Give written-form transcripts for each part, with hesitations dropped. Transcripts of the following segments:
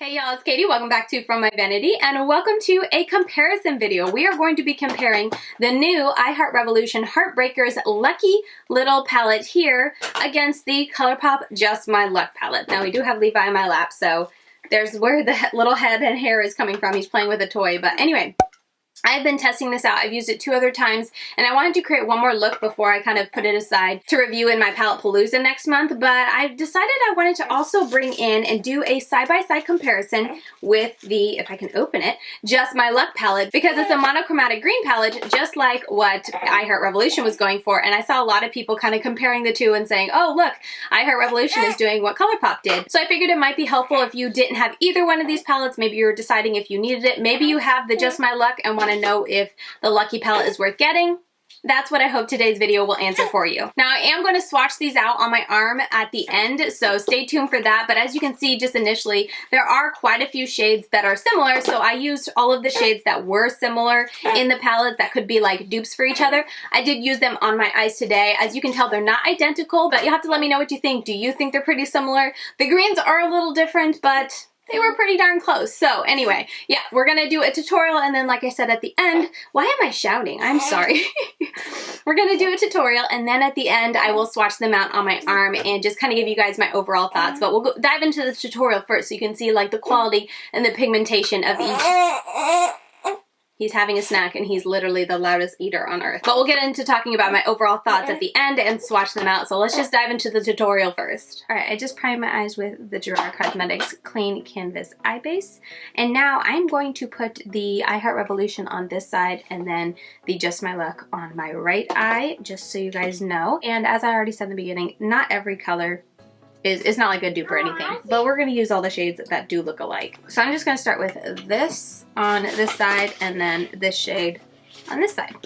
Hey y'all, it's Katie. Welcome back to From My Vanity and welcome to a comparison video. We are going to be comparing the new Revolution Heartbreakers Lucky Little palette here against the Colourpop Just My Luck palette. Now we do have Levi in my lap, so there's where the little head and hair is coming from. He's playing with a toy, but anyway. I've been testing this out. I've used it 2 other times and I wanted to create one more look before I kind of put it aside to review in my Palette Palooza next month, but I decided I wanted to also bring in and do a side-by-side comparison with the, if I can open it, Just My Luck palette because it's a monochromatic green palette just like what Revolution was going for, and I saw a lot of people kind of comparing the two and saying, oh look, Revolution is doing what Colourpop did. So I figured it might be helpful if you didn't have either one of these palettes. Maybe you were deciding if you needed it. Maybe you have the Just My Luck and want to know if the Lucky palette is worth getting. That's what I hope today's video will answer for you. Now I am going to swatch these out on my arm at the end, so stay tuned for that. But as you can see just initially, there are quite a few shades that are similar, so I used all of the shades that were similar in the palette that could be like dupes for each other. I did use them on my eyes today. As you can tell, they're not identical, but you have to let me know what you think. Do you think they're pretty similar? The greens are a little different, but they were pretty darn close. So anyway, yeah, we're gonna do a tutorial and then like I said at the end, why am I shouting? I'm sorry. We're gonna do a tutorial and then at the end I will swatch them out on my arm and just kind of give you guys my overall thoughts. But we'll dive into the tutorial first so you can see like the quality and the pigmentation of each. He's having a snack and he's literally the loudest eater on earth. But we'll get into talking about my overall thoughts at the end and swatch them out. So let's just dive into the tutorial first. All right, I just primed my eyes with the Gerard Cosmetics Clean Canvas Eye Base. And now I'm going to put the Revolution on this side and then the Just My Luck on my right eye, just so you guys know. And as I already said in the beginning, not every color it's not like a dupe or anything, but we're going to use all the shades that do look alike. So I'm just going to start with this on this side and then this shade on this side.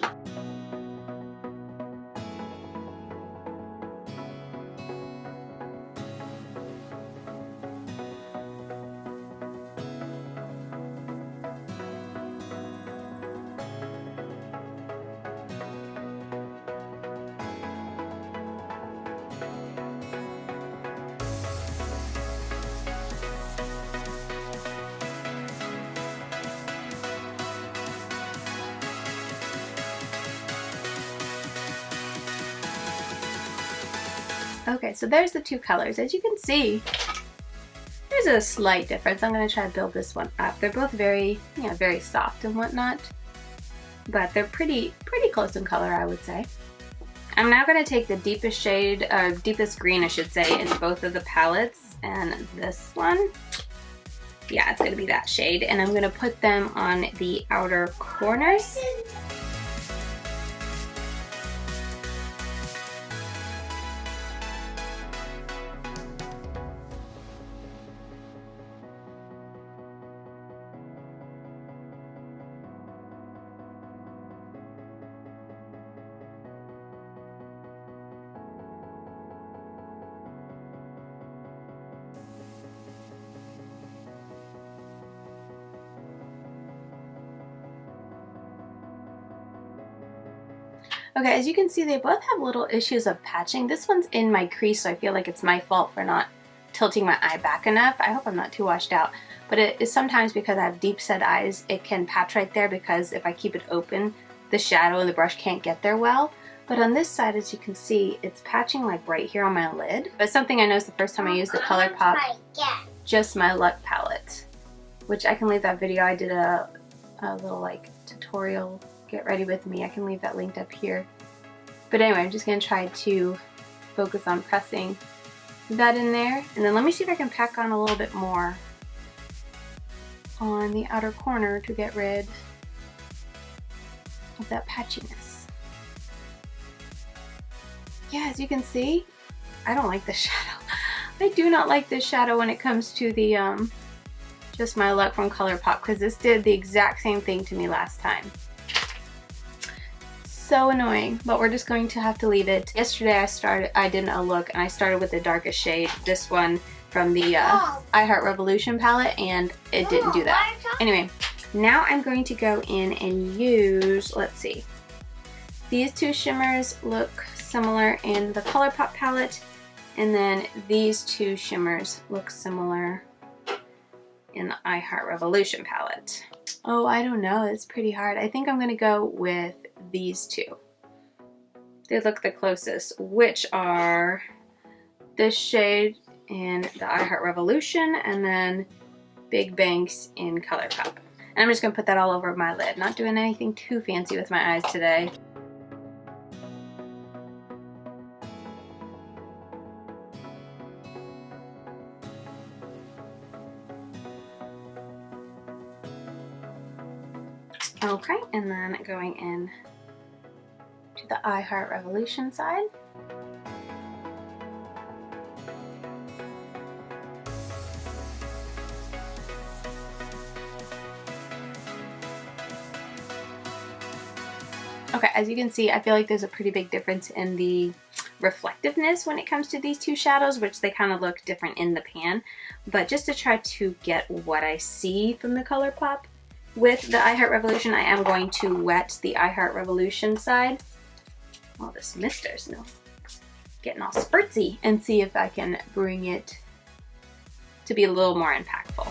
Okay, so there's the 2 colors. As you can see, there's a slight difference. I'm going to try to build this one up. They're both very, very soft and whatnot, but they're pretty close in color, I would say. I'm now going to take the deepest shade, or deepest green, I should say, in both of the palettes, and this one, yeah, it's going to be that shade, and I'm going to put them on the outer corners. Okay, as you can see, they both have little issues of patching. This one's in my crease, so I feel like it's my fault for not tilting my eye back enough. I hope I'm not too washed out, but it is sometimes because I have deep set eyes, it can patch right there because if I keep it open, the shadow and the brush can't get there well. But on this side, as you can see, it's patching like right here on my lid. But something I noticed the first time I used the Colourpop Just My Luck palette, which I can leave that video. I did a little like tutorial, get ready with me. I can leave that linked up here. But anyway, I'm just going to try to focus on pressing that in there. And then let me see if I can pack on a little bit more on the outer corner to get rid of that patchiness. Yeah, as you can see, I don't like the shadow. I do not like this shadow when it comes to the Just My Luck from Colourpop, because this did the exact same thing to me last time. So annoying, but we're just going to have to leave it. Yesterday I did a look and I started with the darkest shade, this one from the Revolution palette, and it didn't do that. Anyway, now I'm going to go in and use, let's see, these 2 shimmers look similar in the Colourpop palette, and then these 2 shimmers look similar in the I Heart Revolution palette. Oh, I don't know. It's pretty hard. I think I'm going to go with these two. They look the closest, which are this shade in the I Heart Revolution and then Big Banks in Colourpop. And I'm just going to put that all over my lid. Not doing anything too fancy with my eyes today. Okay, and then going in to the I Heart Revolution side. Okay, as you can see, I feel like there's a pretty big difference in the reflectiveness when it comes to these two shadows, which they kind of look different in the pan. But just to try to get what I see from the Colourpop with the I Heart Revolution, I am going to wet the I Heart Revolution side. Oh, this mister's getting all spurtsy, and see if I can bring it to be a little more impactful.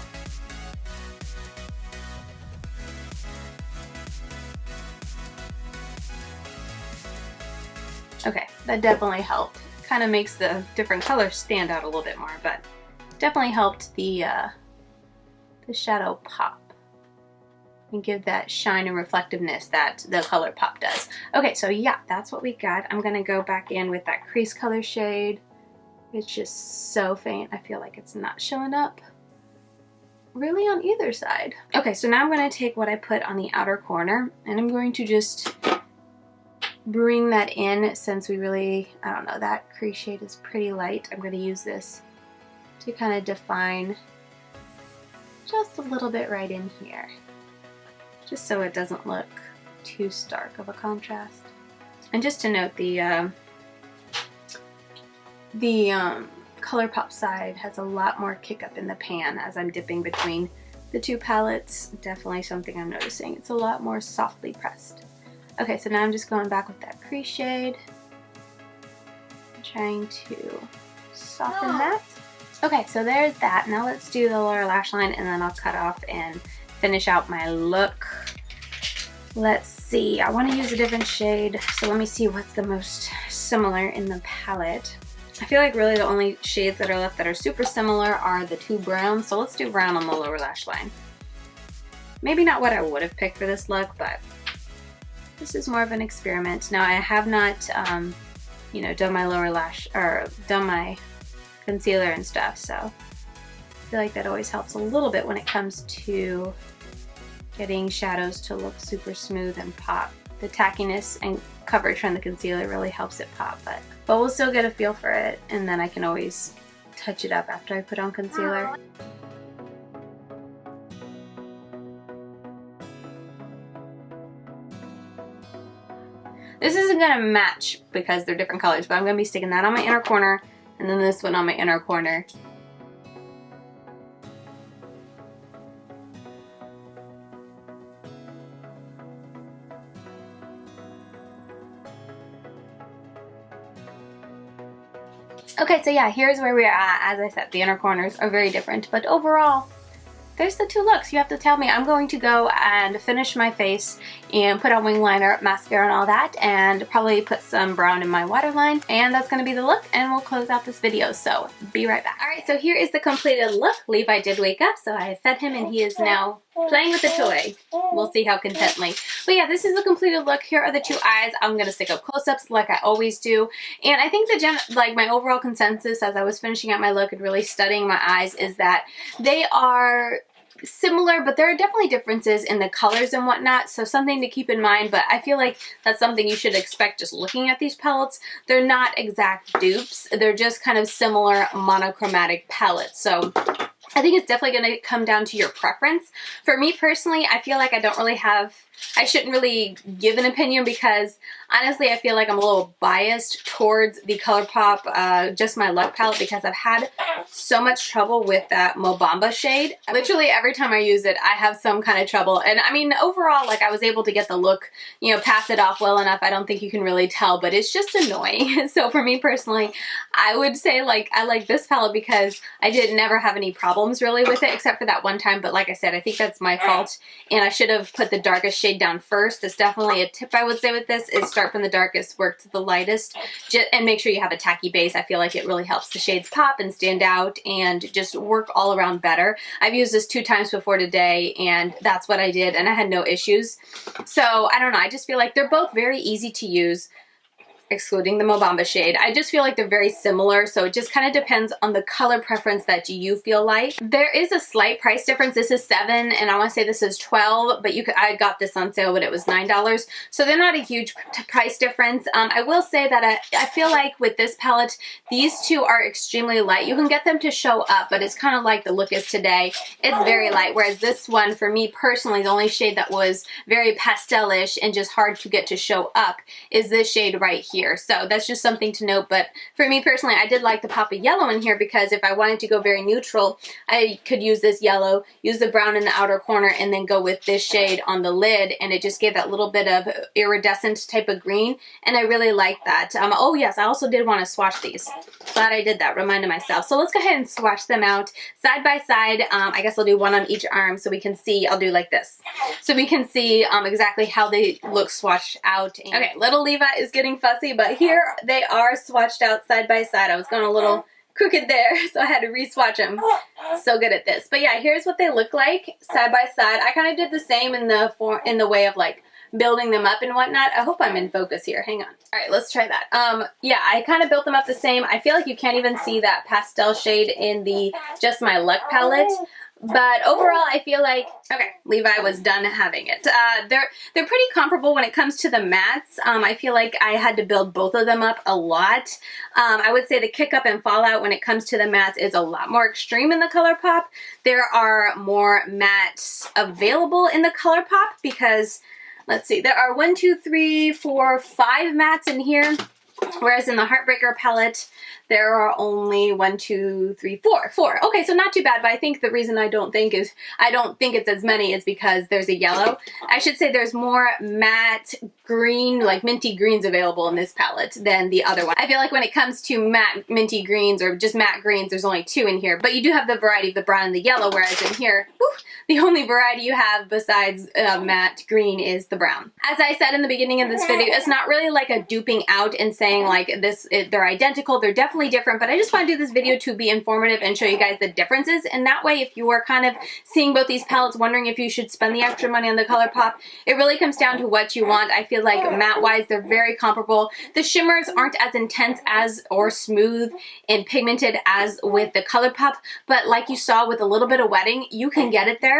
Okay, that definitely helped. Kind of makes the different colors stand out a little bit more, but definitely helped the shadow pop and give that shine and reflectiveness that the Colourpop does. Okay, so yeah, that's what we got. I'm gonna go back in with that crease color shade. It's just so faint. I feel like it's not showing up really on either side. Okay, so now I'm gonna take what I put on the outer corner and I'm going to just bring that in, since we really, I don't know, that crease shade is pretty light. I'm gonna use this to kind of define just a little bit right in here, just so it doesn't look too stark of a contrast. And just to note, the Colourpop side has a lot more kick up in the pan as I'm dipping between the two palettes. Definitely something I'm noticing. It's a lot more softly pressed. Okay, so now I'm just going back with that crease shade. I'm trying to soften that. Okay, so there's that. Now let's do the lower lash line and then I'll cut off and finish out my look. Let's see, I want to use a different shade, so let me see what's the most similar in the palette. I feel like really the only shades that are left that are super similar are the two browns, so let's do brown on the lower lash line. Maybe not what I would have picked for this look, but this is more of an experiment. Now I have not, you know, done my lower lash, or done my concealer and stuff, so I feel like that always helps a little bit when it comes to getting shadows to look super smooth and pop. The tackiness and coverage from the concealer really helps it pop, but we'll still get a feel for it, and then I can always touch it up after I put on concealer. This isn't gonna match because they're different colors, but I'm gonna be sticking that on my inner corner and then this one on my inner corner. Okay, so yeah, here's where we are at. As I said, the inner corners are very different, but overall, there's the two looks. You have to tell me. I'm going to go and finish my face and put on wing liner, mascara and all that, and probably put some brown in my waterline, and that's going to be the look, and we'll close out this video, so be right back. Alright, so here is the completed look. Levi did wake up, so I fed him and he is now playing with the toy. We'll see how contently. But yeah, this is the completed look. Here are the two eyes. I'm going to stick up close-ups like I always do, and I think my overall consensus as I was finishing out my look and really studying my eyes is that they are similar, but there are definitely differences in the colors and whatnot, so something to keep in mind. But I feel like that's something you should expect just looking at these palettes. They're not exact dupes, they're just kind of similar monochromatic palettes, so I think it's definitely going to come down to your preference. For me personally, I feel like I shouldn't really give an opinion because honestly I feel like I'm a little biased towards the Colourpop Just My Luck palette because I've had so much trouble with that Mobamba shade. Literally every time I use it I have some kind of trouble, and I mean overall like I was able to get the look, you know, pass it off well enough. I don't think you can really tell, but it's just annoying. So for me personally, I would say like I like this palette because I didn't never have any problem problems really with it, except for that one time. But like I said, I think that's my fault, and I should have put the darkest shade down first. It's definitely a tip I would say with this is start from the darkest, work to the lightest, and make sure you have a tacky base. I feel like it really helps the shades pop and stand out and just work all around better. I've used this 2 times before today, and that's what I did, and I had no issues. So I don't know, I just feel like they're both very easy to use, excluding the Mo Bamba shade. I just feel like they're very similar, so it just kind of depends on the color preference that you feel like. There is a slight price difference. This is $7 and I want to say this is $12, but I got this on sale, but it was $9, so they're not a huge price difference. I will say that I feel like with this palette, these two are extremely light. You can get them to show up, but it's kind of like the look is today. It's very light, whereas this one, for me personally, the only shade that was very pastel-ish and just hard to get to show up is this shade right here. So that's just something to note. But for me personally, I did like the pop of yellow in here, because if I wanted to go very neutral, I could use this yellow, use the brown in the outer corner, and then go with this shade on the lid, and it just gave that little bit of iridescent type of green, and I really like that. Oh yes, I also did want to swatch these. Glad I did that, reminded myself. So let's go ahead and swatch them out side by side. I guess I'll do one on each arm so we can see. I'll do like this, so we can see exactly how they look swatched out. Okay, little Levi is getting fussy, but here they are swatched out side by side. I was going a little crooked there, so I had to re-swatch them. So good at this. But yeah, here's what they look like side by side. I kind of did the same in the way of like building them up and whatnot. I hope I'm in focus here. Hang on. All right, let's try that. Yeah, I kind of built them up the same. I feel like you can't even see that pastel shade in the Just My Luck palette. But overall, I feel like, okay, Levi was done having it. They're pretty comparable when it comes to the mattes. I feel like I had to build both of them up a lot. I would say the kick up and fallout when it comes to the mattes is a lot more extreme in the Colourpop. There are more mattes available in the Colourpop because, let's see, there are 1, 2, 3, 4, 5 mattes in here. Whereas in the Heartbreaker palette, there are only 1, 2, 3, 4. Okay, so not too bad, but I think the reason I don't think it's as many is because there's a yellow. I should say there's more matte green, like minty greens available in this palette than the other one. I feel like when it comes to matte minty greens or just matte greens, there's only 2 in here, but you do have the variety of the brown and the yellow, whereas in here, whew, the only variety you have besides matte green is the brown. As I said in the beginning of this video, it's not really like a duping out and saying like they're identical. They're definitely different, but I just want to do this video to be informative and show you guys the differences, and that way if you are kind of seeing both these palettes wondering if you should spend the extra money on the Colourpop, it really comes down to what you want. I feel like matte wise they're very comparable. The shimmers aren't as intense as or smooth and pigmented as with the Colourpop, but like you saw with a little bit of wetting, you can get it there.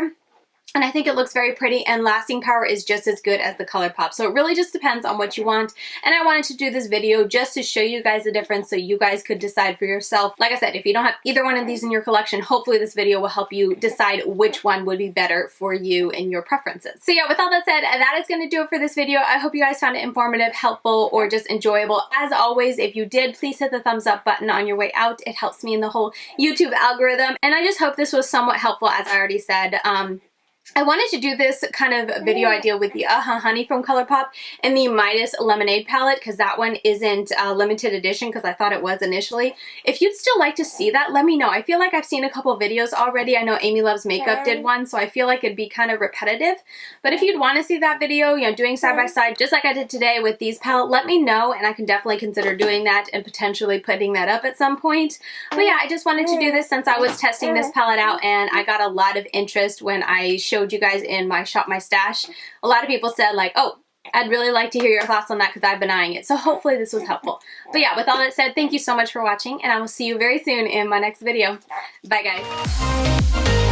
And I think it looks very pretty, and lasting power is just as good as the Colourpop. So it really just depends on what you want. And I wanted to do this video just to show you guys the difference so you guys could decide for yourself. Like I said, if you don't have either one of these in your collection, hopefully this video will help you decide which one would be better for you and your preferences. So yeah, with all that said, that is going to do it for this video. I hope you guys found it informative, helpful, or just enjoyable. As always, if you did, please hit the thumbs up button on your way out. It helps me in the whole YouTube algorithm. And I just hope this was somewhat helpful, as I already said. I wanted to do this kind of video idea with the Honey from Colourpop and the Midas Lemonade palette, because that one isn't limited edition, because I thought it was initially. If you'd still like to see that, let me know. I feel like I've seen a couple videos already. I know Amy Loves Makeup did one, so I feel like it'd be kind of repetitive. But if you'd want to see that video, you know, doing side by side, just like I did today with these palettes, let me know, and I can definitely consider doing that and potentially putting that up at some point. But yeah, I just wanted to do this since I was testing this palette out, and I got a lot of interest when I showed you guys in my Shop My Stash. A lot of people said like, oh, I'd really like to hear your thoughts on that because I've been eyeing it. So hopefully this was helpful. But yeah, with all that said, thank you so much for watching, and I will see you very soon in my next video. Bye guys.